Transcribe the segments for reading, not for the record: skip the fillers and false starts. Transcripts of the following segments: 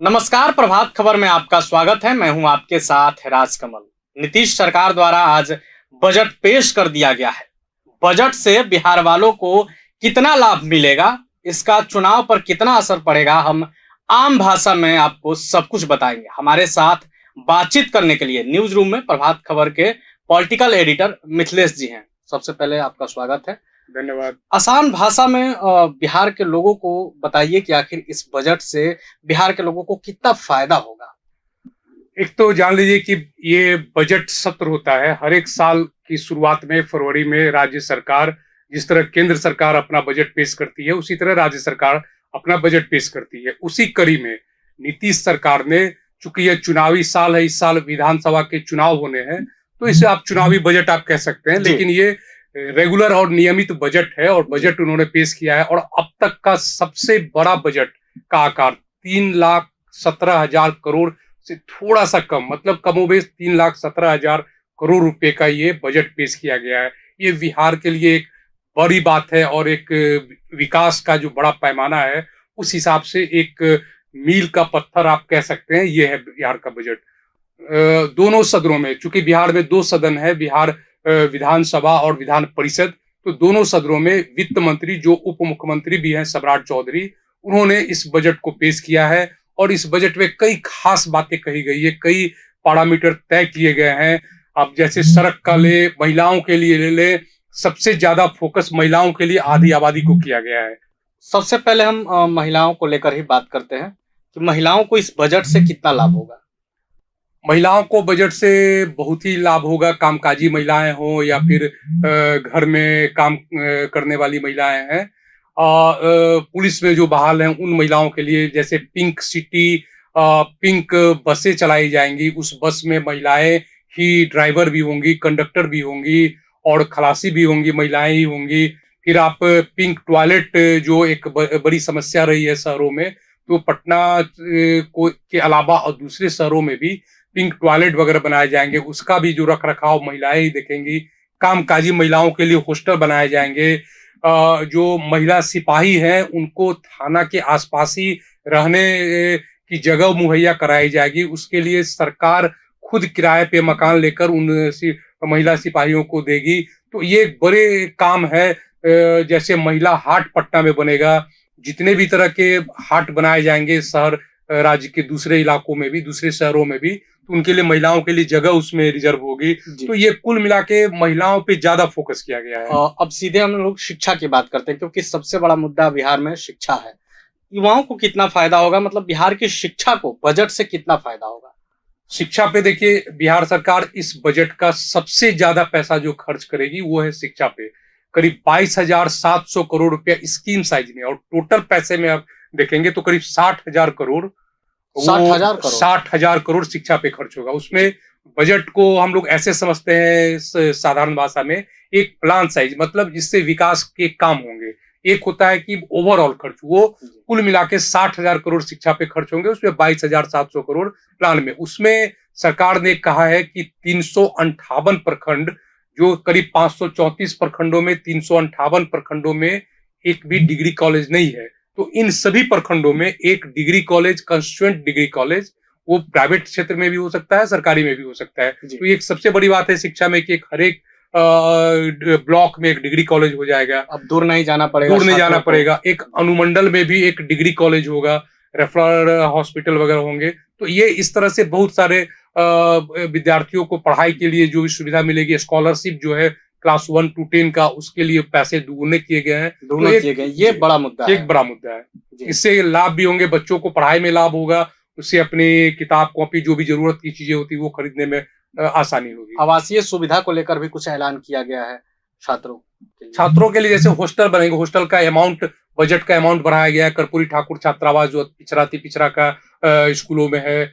नमस्कार, प्रभात खबर में आपका स्वागत है। मैं हूं आपके साथ राजकमल। नीतीश सरकार द्वारा आज बजट पेश कर दिया गया है। बजट से बिहार वालों को कितना लाभ मिलेगा, इसका चुनाव पर कितना असर पड़ेगा, हम आम भाषा में आपको सब कुछ बताएंगे। हमारे साथ बातचीत करने के लिए न्यूज रूम में प्रभात खबर के पॉलिटिकल एडिटर मिथिलेश जी हैं। सबसे पहले आपका स्वागत है। धन्यवाद। आसान भाषा में बिहार के लोगों को बताइए कि आखिर इस बजट से बिहार के लोगों को कितना फायदा होगा। एक तो जान लीजिए कि ये बजट सत्र होता है हर एक साल की शुरुआत में फरवरी में। राज्य सरकार जिस तरह केंद्र सरकार अपना बजट पेश करती है, उसी तरह राज्य सरकार अपना बजट पेश करती है। उसी कड़ी में नीतीश सरकार ने, चूंकि यह चुनावी साल है, इस साल विधानसभा के चुनाव होने हैं, तो इसे आप चुनावी बजट आप कह सकते हैं, लेकिन ये रेगुलर और नियमित बजट है और बजट उन्होंने पेश किया है। और अब तक का सबसे बड़ा बजट का आकार 3,17,000 करोड़ से थोड़ा सा कम, मतलब कमोबेश 3,17,000 करोड़ रुपए का ये बजट पेश किया गया है। ये बिहार के लिए एक बड़ी बात है और एक विकास का जो बड़ा पैमाना है, उस हिसाब से एक मील का पत्थर आप कह सकते हैं। ये है बिहार का बजट। दोनों सदनों में, चूंकि बिहार में दो सदन है, बिहार विधानसभा और विधान परिषद, तो दोनों सदनों में वित्त मंत्री, जो उप मुख्यमंत्री भी हैं सम्राट चौधरी, उन्होंने इस बजट को पेश किया है। और इस बजट में कई खास बातें कही गई है, कई पैरामीटर तय किए गए हैं। अब जैसे सड़क का ले, महिलाओं के लिए ले ले, सबसे ज्यादा फोकस महिलाओं के लिए आधी आबादी को किया गया है। सबसे पहले हम महिलाओं को लेकर ही बात करते हैं कि महिलाओं को इस बजट से कितना लाभ होगा। महिलाओं को बजट से बहुत ही लाभ होगा। कामकाजी महिलाएं हों या फिर घर में काम करने वाली महिलाएं हैं, पुलिस में जो बहाल हैं, उन महिलाओं के लिए जैसे पिंक सिटी, पिंक बसें चलाई जाएंगी। उस बस में महिलाएं ही ड्राइवर भी होंगी, कंडक्टर भी होंगी और खलासी भी होंगी, महिलाएं ही होंगी। फिर आप पिंक टॉयलेट, जो एक बड़ी समस्या रही है शहरों में, तो पटना को के अलावा और दूसरे शहरों में भी पिंक टॉयलेट वगैरह बनाए जाएंगे। उसका भी जो रख रखाव महिलाएं ही देखेंगी। कामकाजी महिलाओं के लिए हॉस्टल बनाए जाएंगे। जो महिला सिपाही हैं, उनको थाना के आसपास ही रहने की जगह मुहैया कराई जाएगी। उसके लिए सरकार खुद किराए पे मकान लेकर उन महिला सिपाहियों को देगी। तो ये एक बड़े काम है। जैसे महिला हाट पटना में बनेगा, जितने भी तरह के हाट बनाए जाएंगे शहर राज्य के दूसरे इलाकों में भी, दूसरे शहरों में भी, तो उनके लिए महिलाओं के लिए जगह उसमें रिजर्व होगी। तो ये कुल मिला के महिलाओं पे ज्यादा फोकस किया गया है। अब सीधे हम लोग शिक्षा की बात करते हैं, क्योंकि सबसे बड़ा मुद्दा बिहार में शिक्षा है। युवाओं को कितना फायदा होगा, मतलब बिहार की शिक्षा को बजट से कितना फायदा होगा। शिक्षा पे देखिए, बिहार सरकार इस बजट का सबसे ज्यादा पैसा जो खर्च करेगी वो है शिक्षा पे। करीब 22,700 करोड़ रुपया स्कीम साइज में, और टोटल पैसे में आप देखेंगे तो करीब 60,000 करोड़, 60,000 करोड़ शिक्षा पे खर्च होगा। उसमें बजट को हम लोग ऐसे समझते हैं साधारण भाषा में, एक प्लान साइज, मतलब जिससे विकास के काम होंगे। एक होता है कि ओवरऑल खर्च, वो कुल मिला के 60,000 करोड़ शिक्षा पे खर्च होंगे। उसमें 22,700 करोड़ प्लान में। उसमें सरकार ने कहा है कि 358 प्रखंड, जो करीब 534 प्रखंडों में, 358 प्रखंडों में एक भी डिग्री कॉलेज नहीं है, तो इन सभी प्रखंडों में एक degree college, constituent degree college, वो प्राइवेट क्षेत्र में भी हो सकता है, सरकारी में भी हो सकता है। तो ये एक सबसे बड़ी बात है शिक्षा में कि एक हर एक ब्लॉक में एक डिग्री कॉलेज हो जाएगा। अब दूर नहीं जाना पड़ेगा, दूर नहीं जाना पड़ेगा। एक अनुमंडल में भी एक डिग्री कॉलेज होगा, रेफरल हॉस्पिटल वगैरह होंगे। तो ये इस तरह से बहुत सारे विद्यार्थियों को पढ़ाई के लिए जो सुविधा मिलेगी। स्कॉलरशिप जो है क्लास 1 to 10 का, उसके लिए पैसे दुगुने किए गए हैं। ये बड़ा मुद्दा है, एक बड़ा मुद्दा है। इससे लाभ भी होंगे, बच्चों को पढ़ाई में लाभ होगा, उससे अपनी किताब कॉपी जो भी जरूरत की चीजें होती है वो खरीदने में आसानी होगी। आवासीय सुविधा को लेकर भी कुछ ऐलान किया गया है छात्रों के लिए। जैसे हॉस्टल बनेंगे, हॉस्टल का अमाउंट, बजट का अमाउंट बढ़ाया गया है। कर्पूरी ठाकुर छात्रावास जो पिछड़ा का स्कूलों में है,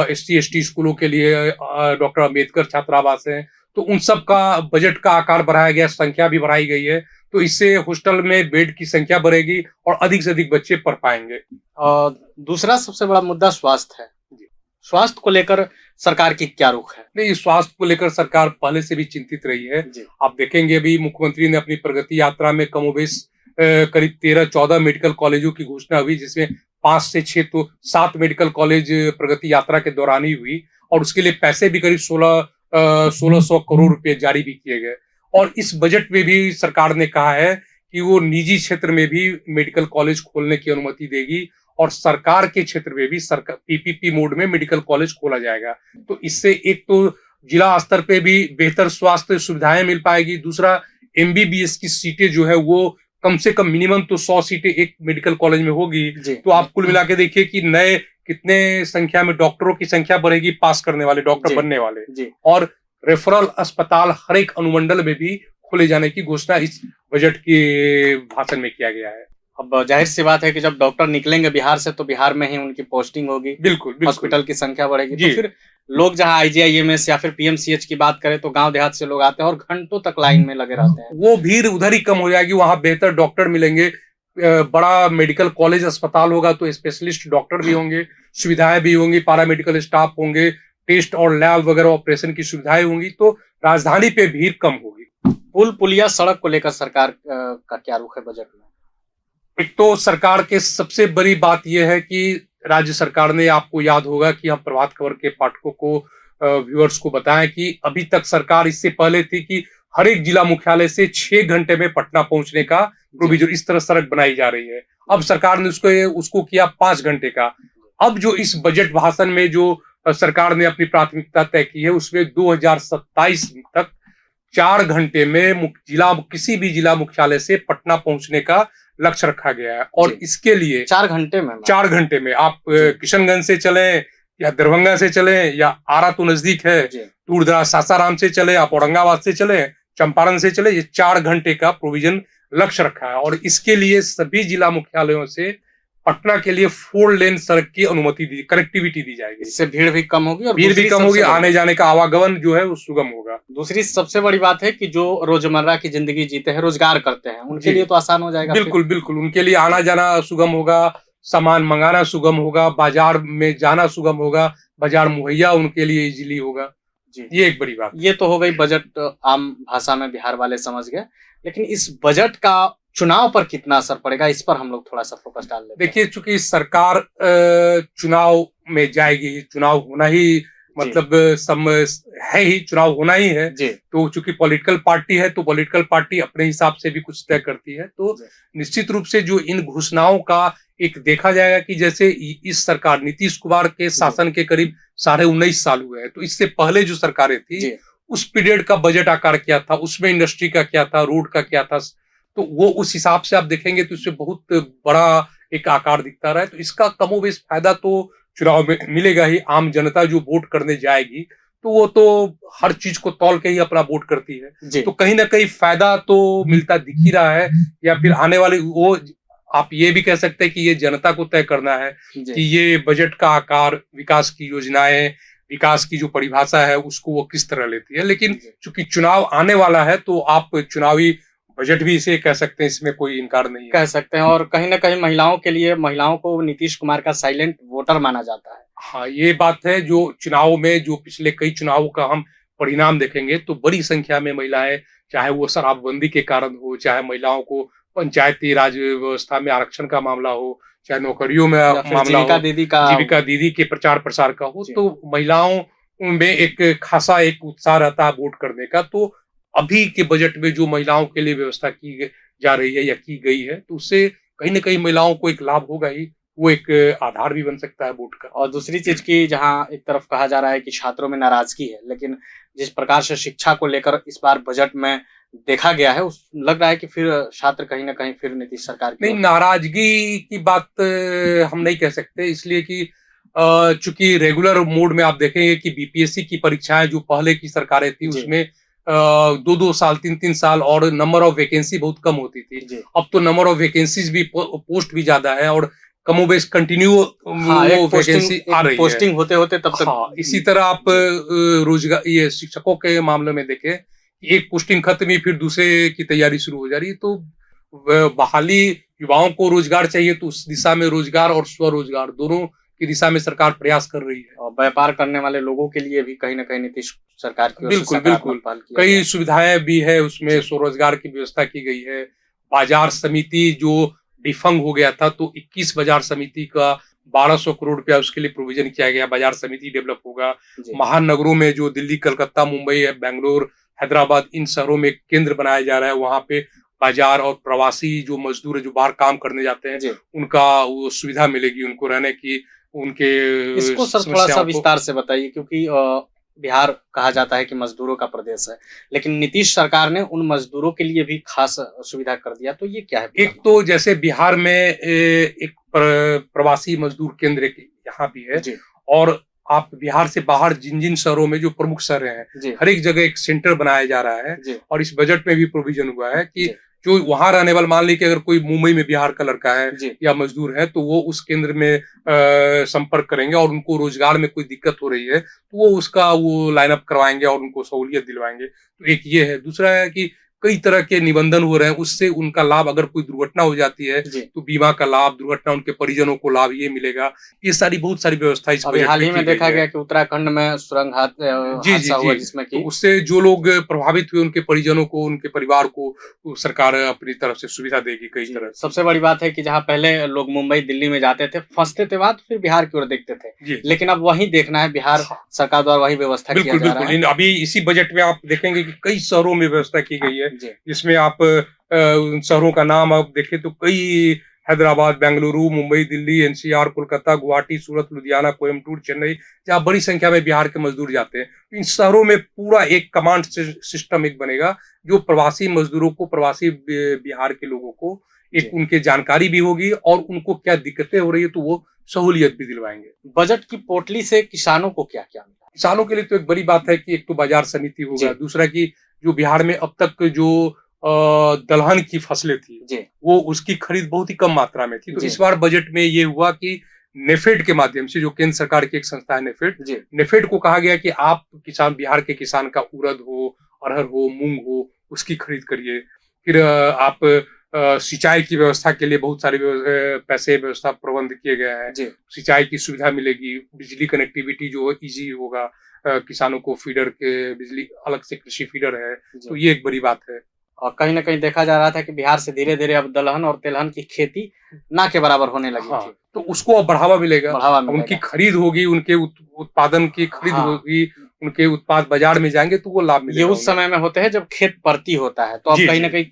SC/ST स्कूलों के लिए डॉक्टर अम्बेडकर छात्रावास है, तो उन सब का बजट का आकार बढ़ाया गया, संख्या भी बढ़ाई गई है। तो इससे हॉस्टल में बेड की संख्या बढ़ेगी और अधिक से अधिक बच्चे पढ़ पाएंगे। दूसरा सबसे बड़ा मुद्दा स्वास्थ्य है। स्वास्थ्य को लेकर सरकार की क्या रुख है। नहीं, स्वास्थ्य को लेकर सरकार पहले से भी चिंतित रही है। आप देखेंगे अभी मुख्यमंत्री ने अपनी प्रगति यात्रा में कमोबेश करीब 13-14 मेडिकल कॉलेजों की घोषणा हुई, जिसमें 5 से 6 तो 7 मेडिकल कॉलेज प्रगति यात्रा के दौरान ही हुई, और उसके लिए पैसे भी करीब 1600 करोड़ रुपए जारी भी किए गए। और इस बजट में भी सरकार ने कहा है कि वो निजी क्षेत्र में भी मेडिकल कॉलेज खोलने की अनुमति देगी, और सरकार के क्षेत्र में भी सरकार पीपीपी मोड में मेडिकल कॉलेज खोला जाएगा। तो इससे एक तो जिला स्तर पे भी बेहतर स्वास्थ्य सुविधाएं मिल पाएगी, दूसरा एमबीबीएस की सीटें जो है वो कम से कम मिनिमम तो 100 सीटें एक मेडिकल कॉलेज में होगी। तो आप कुल मिला के देखिए कि नए कितने संख्या में डॉक्टरों की संख्या बढ़ेगी, पास करने वाले डॉक्टर बनने वाले, और रेफरल अस्पताल हर एक अनुमंडल में भी खोले जाने की घोषणा इस बजट के भाषण में किया गया है। अब जाहिर सी बात है कि जब डॉक्टर निकलेंगे बिहार से तो बिहार में ही उनकी पोस्टिंग होगी, बिल्कुल हॉस्पिटल की संख्या बढ़ेगी, तो फिर लोग जहां आईजीआईएमएस या फिर पीएमसीएच की बात करें तो गांव देहात से लोग आते हैं और घंटों तक लाइन में लगे रहते हैं। वो भीड़ उधर ही कम हो जाएगी, वहां बेहतर डॉक्टर मिलेंगे, बड़ा मेडिकल कॉलेज अस्पताल होगा तो स्पेशलिस्ट डॉक्टर भी होंगे, सुविधाएं भी होंगी, पैरामेडिकल स्टाफ होंगे, टेस्ट और लैब वगैरह ऑपरेशन की सुविधाएं होंगी, तो राजधानी पे भीड़ कम होगी। पुल पुलिया सड़क को लेकर सरकार का क्या रुख है बजट में? एक तो सरकार के सबसे बड़ी बात यह है कि राज्य सरकार ने, आपको याद होगा कि हम प्रभात खबर के पाठकों को, व्यूअर्स को बताएं कि अभी तक सरकार इससे पहले थी कि हर एक जिला मुख्यालय से 6 घंटे में पटना पहुंचने का प्रोविजन, इस तरह सड़क बनाई जा रही है। अब सरकार ने उसको किया 5 घंटे का। अब जो इस बजट भाषण में जो सरकार ने अपनी प्राथमिकता तय की है, उसमें 2027 तक 4 घंटे में किसी भी जिला मुख्यालय से पटना पहुंचने का लक्ष्य रखा गया है। और इसके लिए 4 घंटे में आप किशनगंज से चलें या दरभंगा से चलें या आरा तो नजदीक है, दूरदराज सासाराम से चले, आप औरंगाबाद से चले, चंपारण से चले, ये 4 घंटे का प्रोविजन लक्ष्य रखा है। और इसके लिए सभी जिला मुख्यालयों से पटना के लिए 4 लेन सड़क की अनुमति कनेक्टिविटी दी जाएगी। इससे भीड़ भी कम होगी, और भीड़ भी कम होगी, आने जाने का आवागमन जो है वो सुगम होगा। दूसरी सबसे बड़ी बात है कि जो रोजमर्रा की जिंदगी जीते हैं, रोजगार करते हैं, उनके लिए तो आसान हो जाएगा। बिल्कुल उनके लिए आना जाना सुगम होगा, सामान मंगाना सुगम होगा, बाजार में जाना सुगम होगा, बाजार मुहैया उनके लिए इजीली होगा। ये एक बड़ी बात। ये तो हो गई बजट, आम भाषा में बिहार वाले समझ गए, लेकिन इस बजट का चुनाव पर कितना असर पड़ेगा, इस पर हम लोग थोड़ा सा फोकस डाल लेते हैं। देखिए, चूंकि सरकार चुनाव में जाएगी, चुनाव होना ही मतलब है ही, चुनाव होना ही है, तो चूंकि पॉलिटिकल पार्टी है तो पॉलिटिकल पार्टी अपने हिसाब से भी कुछ तय करती है। तो निश्चित रूप से जो इन घोषणाओं का एक देखा जाएगा कि जैसे इस सरकार नीतीश कुमार के शासन के करीब 19.5 साल हुए हैं, तो इससे पहले जो सरकारें थी उस पीरियड का बजट आकार क्या था, उसमें इंडस्ट्री का क्या था, रोड का क्या था, तो वो उस हिसाब से आप देखेंगे तो इससे बहुत बड़ा एक आकार दिखता रहा है। तो इसका कमोबेश फायदा तो चुनाव में मिलेगा ही। आम जनता जो वोट करने जाएगी तो वो तो हर चीज को तौल के ही अपना वोट करती है, तो कहीं ना कहीं फायदा तो मिलता दिख ही रहा है। या फिर आने वाले वो आप ये भी कह सकते हैं कि ये जनता को तय करना है कि ये बजट का आकार, विकास की योजनाएं, विकास की जो परिभाषा है उसको वो किस तरह लेती है। लेकिन चूंकि चुनाव आने वाला है तो आप चुनावी बजट भी इसे कह सकते हैं, इसमें कोई इनकार नहीं है। कह सकते हैं, और कहीं ना कहीं महिलाओं के लिए, महिलाओं को नीतीश कुमार का साइलेंट वोटर माना जाता है। हाँ, ये बात है। जो चुनाव में जो पिछले कई चुनावों का हम परिणाम देखेंगे तो बड़ी संख्या में महिलाएं, चाहे वो शराबबंदी के कारण हो, चाहे महिलाओं को पंचायती राज व्यवस्था में आरक्षण का मामला हो, चाहे नौकरियों में मामला हो, जीविका दीदी के प्रचार प्रसार का हो, तो महिलाओं में एक खासा एक उत्साह रहता है वोट करने का। तो अभी के बजट में जो महिलाओं के लिए व्यवस्था की जा रही है या की गई है, तो उससे कहीं ना कहीं महिलाओं को एक लाभ होगा ही, वो एक आधार भी बन सकता है वोट का। और दूसरी चीज की, जहाँ एक तरफ कहा जा रहा है कि छात्रों में नाराजगी है, लेकिन जिस प्रकार से शिक्षा को लेकर इस बार बजट में देखा गया है, उस लग रहा है कि फिर छात्र कहीं ना कहीं फिर नीतीश सरकार की नहीं, नाराजगी की बात हम नहीं कह सकते, इसलिए कि चूंकि रेगुलर मोड में आप देखेंगे कि बीपीएससी की परीक्षाएं जो पहले की सरकारें थी उसमें 2-2 साल, 3-3 साल और नंबर ऑफ वैकेंसी बहुत कम होती थी। अब तो नंबर ऑफ वैकेंसीज भी, पोस्ट भी ज्यादा है और कमोबेश कंटिन्यू वैकेंसी आ रही है, पोस्टिंग होते होते तब तक। हाँ, इसी तरह आप रोजगार, ये शिक्षकों के मामले में देखें, एक पोस्टिंग खत्म हुई फिर दूसरे की तैयारी शुरू हो जा रही है। तो बहाली, युवाओं को रोजगार चाहिए तो उस दिशा में रोजगार और स्वरोजगार दोनों की दिशा में सरकार प्रयास कर रही है। और व्यापार करने वाले लोगों के लिए भी कहीं ना कहीं नीतीश सरकार की बिल्कुल कई सुविधाएं भी है उसमें, स्वरोजगार की व्यवस्था की गई है। बाजार समिति जो डिफंग हो गया था, तो 21 बाजार समिति का 1200 करोड़ रुपया उसके लिए प्रोविजन किया गया। बाजार समिति डेवलप होगा। महानगरों में जो दिल्ली, कलकत्ता, मुंबई, बेंगलोर, हैदराबाद, इन शहरों में केंद्र बनाया जा रहा है। वहां पे बाजार और प्रवासी जो मजदूर है, जो बाहर काम करने जाते हैं, उनका वो सुविधा मिलेगी, उनको रहने की, उनके इसको सर थोड़ा सा विस्तार से बताइए, क्योंकि बिहार कहा जाता है कि मजदूरों का प्रदेश है, लेकिन नीतीश सरकार ने उन मजदूरों के लिए भी खास सुविधा कर दिया, तो ये क्या है? एक तो जैसे बिहार में एक प्रवासी मजदूर केंद्र यहाँ भी है, और आप बिहार से बाहर जिन जिन शहरों में जो प्रमुख शहर हैं, हर एक जगह एक सेंटर बनाया जा रहा है। और इस बजट में भी प्रोविजन हुआ है कि जो वहां रहने वाले, मान लीजिए अगर कोई मुंबई में बिहार का लड़का है या मजदूर है, तो वो उस केंद्र में संपर्क करेंगे, और उनको रोजगार में कोई दिक्कत हो रही है तो वो उसका वो लाइनअप करवाएंगे और उनको सहूलियत दिलवाएंगे। तो एक ये है। दूसरा है कि कई तरह के निबंधन हो रहे हैं, उससे उनका लाभ, अगर कोई दुर्घटना हो जाती है तो बीमा का लाभ, दुर्घटना उनके परिजनों को लाभ ये मिलेगा। ये सारी बहुत सारी व्यवस्था इस बजट में हाल ही में देखा गया कि उत्तराखंड में सुरंग हादसा हुआ, जिसमें कि उससे जो लोग प्रभावित हुए, उनके परिजनों को, उनके परिवार को सरकार अपनी तरफ से सुविधा देगी कई तरह। सबसे बड़ी बात है कि जहाँ पहले लोग मुंबई, दिल्ली में जाते थे, फंसते थे, बाद फिर बिहार की ओर देखते थे, लेकिन अब वही देखना है, बिहार सरकार द्वारा वही व्यवस्था किया जा रहा है। अभी इसी बजट में आप देखेंगे कि कई शहरों में व्यवस्था की गई है, जिसमें आप उन शहरों का नाम आप देखें तो कई, हैदराबाद, बेंगलुरु, मुंबई, दिल्ली, एनसीआर, कोलकाता, गुवाहाटी, सूरत, लुधियाना, कोयम्बटूर, चेन्नई, जहाँ बड़ी संख्या में बिहार के मजदूर जाते हैं। इन शहरों में पूरा एक कमांड सिस्टम एक बनेगा, जो प्रवासी मजदूरों को, प्रवासी बिहार के लोगों को एक उनके जानकारी भी होगी, और उनको क्या दिक्कतें हो रही है तो वो सहूलियत भी दिलवाएंगे। बजट की पोटली से किसानों को क्या क्या मिला? किसानों के लिए तो एक बड़ी बात है कि एक तो बाजार समिति होगा, दूसरा की जो बिहार में अब तक जो दलहन की फसलें थी, वो उसकी खरीद बहुत ही कम मात्रा में थी। तो इस बार बजट में ये हुआ कि नेफेड के माध्यम से, जो केंद्र सरकार की एक संस्था है नेफेड को कहा गया कि आप किसान, बिहार के किसान का उड़द हो, अरहर हो, मूंग हो, उसकी खरीद करिए। फिर आप सिंचाई की व्यवस्था के लिए बहुत सारे पैसे व्यवस्था प्रबंध किए गए हैं। सिंचाई की सुविधा मिलेगी, बिजली कनेक्टिविटी जो इजी होगा, किसानों को फीडर के बिजली, अलग से कृषि फीडर है, तो ये एक बड़ी बात है। और कहीं ना कहीं देखा जा रहा था कि बिहार से धीरे धीरे अब दलहन और तिलहन की खेती ना के बराबर होने लगी थी, तो उसको अब बढ़ावा मिलेगा, उनकी खरीद होगी, उनके उत्पादन की खरीद होगी, उनके उत्पाद बाजार में जाएंगे तो वो लाभ मिलेगा। ये उस समय में होते हैं जब खेत परती होता है, तो अब कहीं ना कहीं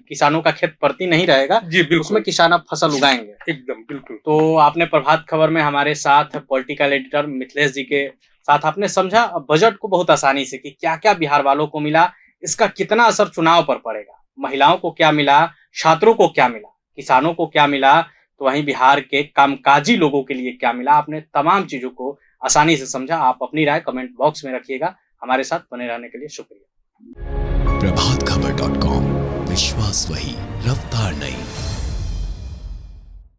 किसानों का खेत परती नहीं रहेगा, उसमें किसान अब फसल उगाएंगे। एकदम बिल्कुल। तो आपने प्रभात खबर में हमारे साथ पॉलिटिकल एडिटर मिथिलेश जी के साथ आपने समझा बजट को बहुत आसानी से कि क्या क्या बिहार वालों को मिला, इसका कितना असर चुनाव पर पड़ेगा, महिलाओं को क्या मिला, छात्रों को क्या मिला, किसानों को क्या मिला, तो वहीं बिहार के कामकाजी लोगों के लिए क्या मिला। आपने तमाम चीजों को आसानी से समझा। आप अपनी राय कमेंट बॉक्स में रखिएगा। हमारे साथ बने रहने के लिए शुक्रिया। प्रभातखबर.com, विश्वास वही, रफ्तार नहीं।